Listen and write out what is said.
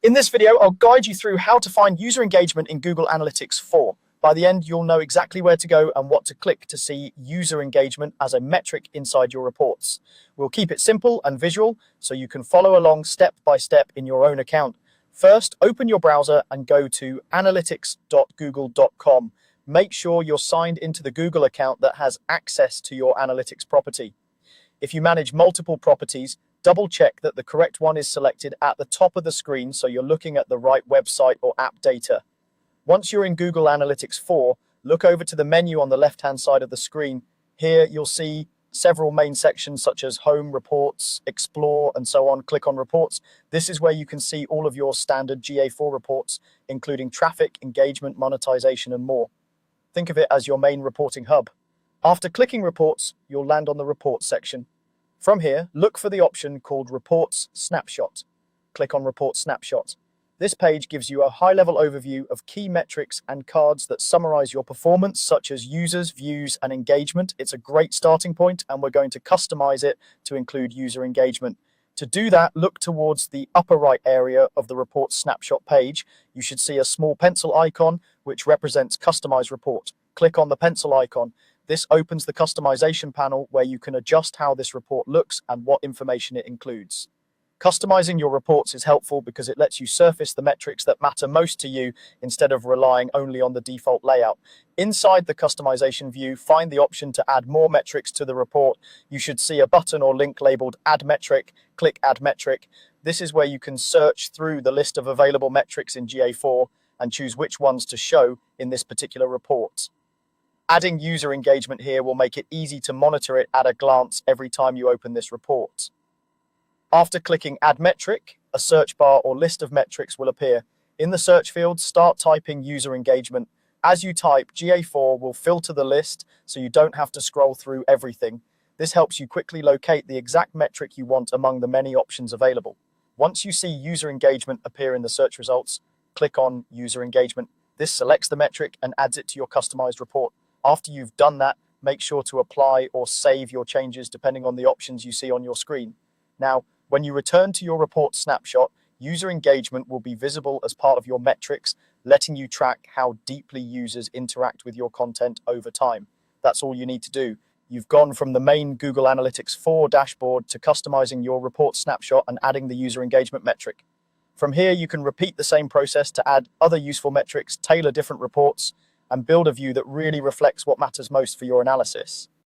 In this video, I'll guide you through how to find user engagement in Google Analytics 4. By the end, you'll know exactly where to go and what to click to see user engagement as a metric inside your reports. We'll keep it simple and visual so you can follow along step by step in your own account. First, open your browser and go to analytics.google.com. Make sure you're signed into the Google account that has access to your analytics property. If you manage multiple properties, double check that the correct one is selected at the top of the screen so you're looking at the right website or app data. Once you're in Google Analytics 4, look over to the menu on the left-hand side of the screen. Here you'll see several main sections such as Home, Reports, Explore, and so on. Click on Reports. This is where you can see all of your standard GA4 reports, including traffic, engagement, monetization, and more. Think of it as your main reporting hub. After clicking Reports, you'll land on the Reports section. From here, look for the option called Reports Snapshot. Click on Report Snapshot. This page gives you a high-level overview of key metrics and cards that summarize your performance, such as users, views, and engagement. It's a great starting point, and we're going to customize it to include user engagement. To do that, look towards the upper right area of the Report Snapshot page. You should see a small pencil icon, which represents Customize Report. Click on the pencil icon. This opens the customization panel where you can adjust how this report looks and what information it includes. Customizing your reports is helpful because it lets you surface the metrics that matter most to you instead of relying only on the default layout. Inside the customization view, find the option to add more metrics to the report. You should see a button or link labeled Add Metric. Click Add Metric. This is where you can search through the list of available metrics in GA4 and choose which ones to show in this particular report. Adding user engagement here will make it easy to monitor it at a glance every time you open this report. After clicking Add Metric, a search bar or list of metrics will appear. In the search field, start typing user engagement. As you type, GA4 will filter the list so you don't have to scroll through everything. This helps you quickly locate the exact metric you want among the many options available. Once you see user engagement appear in the search results, click on User Engagement. This selects the metric and adds it to your customized report. After you've done that, make sure to apply or save your changes depending on the options you see on your screen. Now, when you return to your report snapshot, user engagement will be visible as part of your metrics, letting you track how deeply users interact with your content over time. That's all you need to do. You've gone from the main Google Analytics 4 dashboard to customizing your report snapshot and adding the user engagement metric. From here, you can repeat the same process to add other useful metrics, tailor different reports, and build a view that really reflects what matters most for your analysis.